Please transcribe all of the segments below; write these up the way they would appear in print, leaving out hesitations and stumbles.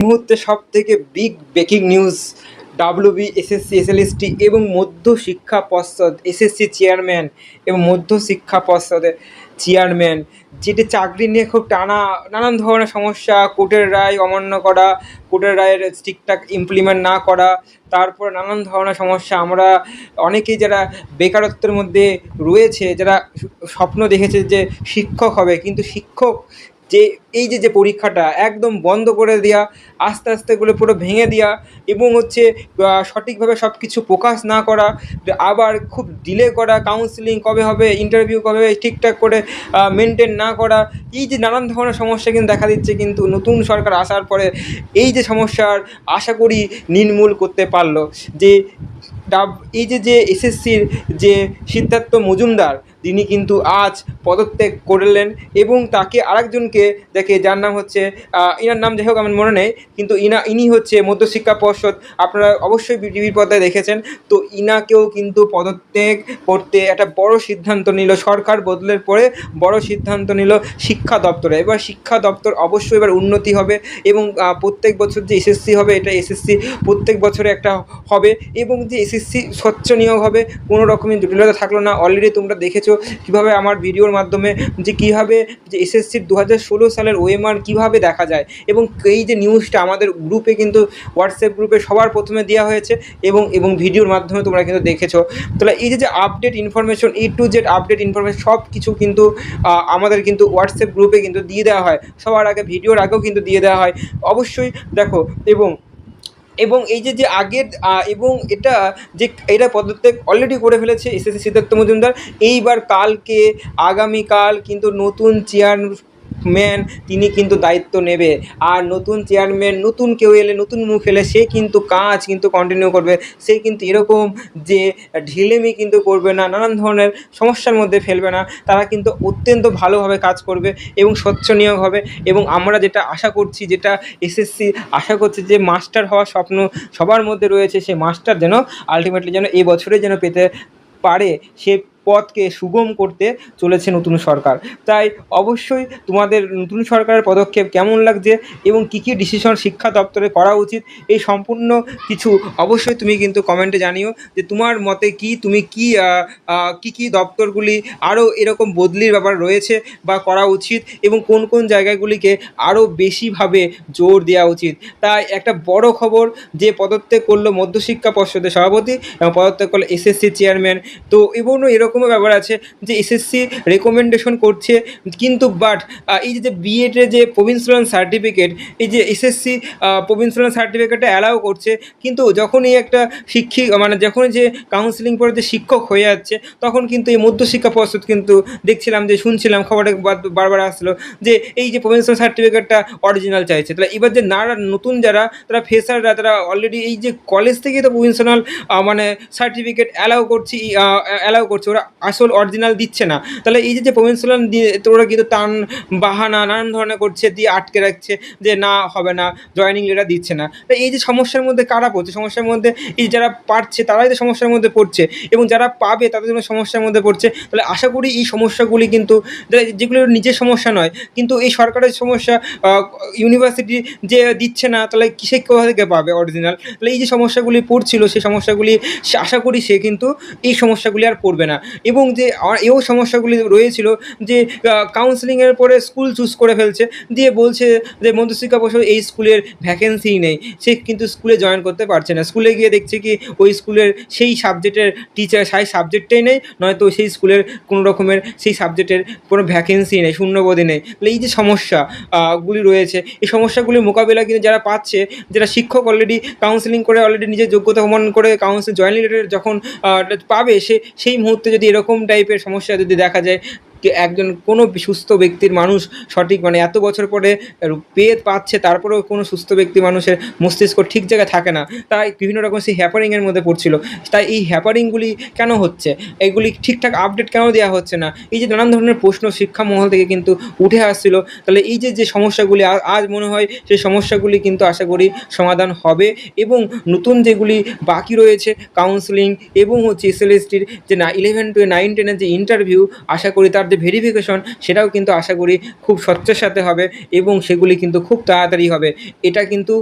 মুহূর্তে সব থেকে big breaking news, WB SSC SLST এবং মধ্য শিক্ষা পর্ষদ এসএসসি চেয়ারম্যান এবং মধ্য শিক্ষা পর্ষদের চেয়ারম্যান যেটি চাকরি নিয়ে খুব নানান ধরনের সমস্যা, কোর্টের রায় অমান্য করা, কোর্টের রায়ের ঠিকঠাক ইমপ্লিমেন্ট না করা, তারপর নানান ধরনের সমস্যা। আমরা অনেকেই যারা বেকারত্বের মধ্যে রয়েছে, যারা স্বপ্ন দেখেছে যে শিক্ষক হবে, কিন্তু শিক্ষক যে এই যে পরীক্ষাটা একদম বন্ধ করে দেওয়া, আস্তে আস্তে করে পুরো ভেঙে দেওয়া এবং সঠিকভাবে সব কিছু প্রকাশ না করা, আবার খুব ডিলে করা, কাউন্সেলিং কবে হবে, ইন্টারভিউ কবে হবে ঠিকঠাক করে মেনটেন না করা, এই যে নানান ধরনের সমস্যা কিন্তু দেখা দিচ্ছে। কিন্তু নতুন সরকার আসার পরে এই যে সমস্যার আশা করি নির্মূল করতে পারলো। যে এই যে এসএসসির যে সিদ্ধার্থ মজুমদার, তিনি কিন্তু আজ পদত্যাগ করলেন এবং তাকে আরেকজনকে যার নাম হচ্ছে ইনার নাম যাই হোক আমার মনে নেই, কিন্তু ইনি হচ্ছে মধ্যশিক্ষা পর্ষদ, আপনারা অবশ্যই টিভির পর্দায় দেখেছেন। তো ইনাকেও কিন্তু পদত্যাগ করতে একটা বড় সিদ্ধান্ত নিল সরকার বদলের পরে, বড় সিদ্ধান্ত নিল শিক্ষা দপ্তরে। এবার শিক্ষা দপ্তর অবশ্যই এবার উন্নতি হবে এবং প্রত্যেক বছর যে এসএসসি হবে, এটা এসএসসি প্রত্যেক বছরে একটা হবে এবং যে এসএসসি স্বচ্ছ নিয়োগ হবে, কোনো রকমের জটিলতা থাকলো না। অলরেডি তোমরা দেখেছো কীভাবে আমার ভিডিওর মাধ্যমে যে কীভাবে যে এসএসসির 2016 সালের ওএমআর কীভাবে দেখা যায় এবং এই যে নিউজটা আমাদের গ্রুপে কিন্তু হোয়াটসঅ্যাপ গ্রুপে সবার প্রথমে দেওয়া হয়েছে এবং ভিডিওর মাধ্যমে তোমরা কিন্তু দেখেছো। তাহলে এই যে update information, A to Z update information সব কিছু কিন্তু আমাদের কিন্তু হোয়াটসঅ্যাপ গ্রুপে কিন্তু দিয়ে দেওয়া হয়, সবার আগে ভিডিওর আগেও কিন্তু দিয়ে দেওয়া হয়, অবশ্যই দেখো। এবং এই যে আগের এবং এটা পদত্যাগ অলরেডি করে ফেলেছে এসএসসি সিদ্ধার্থ মজুমদার। এইবার আগামীকাল কিন্তু নতুন চেয়ারম্যান তিনি কিন্তু দায়িত্ব নেবে, আর নতুন চেয়ারম্যান নতুন কেউ এলে, নতুন মুখ এলে সে কিন্তু কাজ কিন্তু কন্টিনিউ করবে। সে কিন্তু এরকম যে ঢিলেমি কিন্তু করবে না, নানান ধরনের সমস্যার মধ্যে ফেলবে না, তারা কিন্তু অত্যন্ত ভালোভাবে কাজ করবে এবং স্বচ্ছ নিয়োগ হবে। এবং আমরা যেটা আশা করছি, যেটা এসএসসি আশা করছে, যে মাস্টার হওয়ার স্বপ্ন সবার মধ্যে রয়েছে, সে মাস্টার যেন আলটিমেটলি যেন এই বছরে যেন পেতে পারে, সে পথকে সুগম করতে চলেছে নতুন সরকার। তাই অবশ্যই তোমাদের নতুন সরকারের পদক্ষেপ কেমন লাগছে এবং কী কী ডিসিশন শিক্ষা দপ্তরে করা উচিত, এই সম্পূর্ণ কিছু অবশ্যই তুমি কিন্তু কমেন্টে জানিও যে তোমার মতে কি, তুমি কী দপ্তরগুলি আরও এরকম বদলির ব্যাপার রয়েছে বা করা উচিত এবং কোন কোন জায়গাগুলিকে আরও বেশিভাবে জোর দেওয়া উচিত। তাই একটা বড় খবর যে পদত্যাগ করলো মধ্যশিক্ষা পর্ষদের সভাপতি এবং পদত্যাগ করলো এসএসসি চেয়ারম্যান। তো এরকমও ব্যাপার আছে যে এসএসসি রেকমেন্ডেশন করছে, কিন্তু এই যে বিএডের যে প্রভিন্সিয়াল সার্টিফিকেট, এই যে এসএসসি প্রভিন্সিয়াল সার্টিফিকেটটা অ্যালাউ করছে, কিন্তু যখনই একটা যখন যে কাউন্সিলিং পরে যে শিক্ষক হয়ে যাচ্ছে, তখন কিন্তু এই মধ্যশিক্ষা পর্ষদ কিন্তু দেখছিলাম যে শুনছিলাম খবরে বারবার আসলো যে এই যে প্রভিন্সিয়াল সার্টিফিকেটটা অরিজিনাল চাইছে। তাহলে এবার যে নতুন যারা তারা ফ্রেশাররা, তারা অলরেডি এই যে কলেজ থেকেই তো প্রভিন্সিয়াল সার্টিফিকেট অ্যালাউ করছে, ওরা আসল অরিজিনাল দিচ্ছে না। তাহলে এই যে প্রভিন্সিয়াল দিয়ে ওরা কিন্তু বাহানা নানান ধরনের করছে, দিয়ে আটকে রাখছে যে না হবে না, জয়েনিং লেটার দিচ্ছে না। তাই এই যে সমস্যার মধ্যে কারা পড়ছে, সমস্যার মধ্যে এই যারা পাচ্ছে তারাই তো সমস্যার মধ্যে পড়ছে এবং যারা পাবে তাদের জন্য সমস্যার মধ্যে পড়ছে। তাহলে আশা করি এই সমস্যাগুলি কিন্তু যেগুলো নিজের সমস্যা নয়, কিন্তু এই সরকারের সমস্যা, ইউনিভার্সিটি যে দিচ্ছে না, তাহলে কিসে কোথা থেকে পাবে অরিজিনাল। তাহলে এই যে সমস্যাগুলি পড়ছিল, সেই সমস্যাগুলি আশা করি সে কিন্তু এই সমস্যাগুলি আর পড়বে না। এবং যে এও সমস্যাগুলি রয়েছিল যে কাউন্সেলিংয়ের পরে স্কুল চুজ করে ফেলছে, দিয়ে বলছে যে মধ্যশিক্ষা পর্ষদ এই স্কুলের ভ্যাকেন্সিই নেই, সে কিন্তু স্কুলে জয়েন করতে পারছে না। স্কুলে গিয়ে দেখছে কি ওই স্কুলের সেই সাবজেক্টের টিচার সেই সাবজেক্টেই নেই, নয়তো সেই স্কুলের কোনো রকমের সেই সাবজেক্টের কোনো ভ্যাকেন্সি নেই, শূন্যপদই নেই। তাহলে এই যে সমস্যাগুলি রয়েছে, এই সমস্যাগুলির মোকাবিলা কিন্তু যারা পাচ্ছে, যারা শিক্ষক অলরেডি কাউন্সেলিং করে অলরেডি নিজের যোগ্যতা প্রমাণ করে জয়েনিং লেটার যখন পাবে, সেই মুহূর্তে যদি এরকম টাইপের সমস্যা যদি দেখা যায়, একজন কোনো সুস্থ ব্যক্তির মানুষ সঠিক এত বছর পরে পেয়ে পাচ্ছে, তারপরেও কোনো সুস্থ ব্যক্তি মানুষের মস্তিষ্ক ঠিক জায়গায় থাকে না, তাই বিভিন্ন রকম সেই হ্যাপারিংয়ের মধ্যে পড়ছিল। তাই এই হ্যাপারিংগুলি কেন হচ্ছে, এইগুলি ঠিকঠাক আপডেট কেন দেওয়া হচ্ছে না, এই যে নানান ধরনের প্রশ্ন শিক্ষা মহল থেকে কিন্তু উঠে আসছিল। তাহলে এই যে সমস্যাগুলি আজ মনে হয় সেই সমস্যাগুলি কিন্তু আশা করি সমাধান হবে এবং নতুন যেগুলি বাকি রয়েছে কাউন্সেলিং এবং এসএলএসটির যে 11 to 9, 10 যে ইন্টারভিউ, আশা করি তার যে ভেরিফিকেশন সেটাও কিন্তু আশা করি খুব স্বচ্ছের সাথে হবে এবং সেগুলি কিন্তু খুব তাড়াতাড়ি হবে। এটা কিন্তু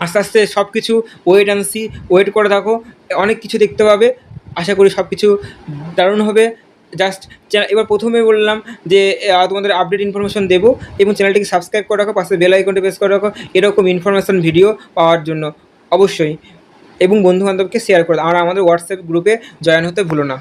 আস্তে আস্তে সব কিছু ওয়েট অ্যান্ড সি, ওয়েট করে থাকো, অনেক কিছু দেখতে পাবে। আশা করি সব কিছু দারুণ হবে। জাস্ট এবার প্রথমে বললাম যে তোমাদের আপডেট ইনফরমেশন দেবো এবং চ্যানেলটিকে সাবস্ক্রাইব করে রাখো, পাশে বেল আইকনটি প্রেস করে রাখো এরকম ইনফরমেশন ভিডিও পাওয়ার জন্য অবশ্যই, এবং বন্ধুবান্ধবকে শেয়ার করে দাও। আর আমাদের হোয়াটসঅ্যাপ গ্রুপে জয়েন হতে ভুলো না।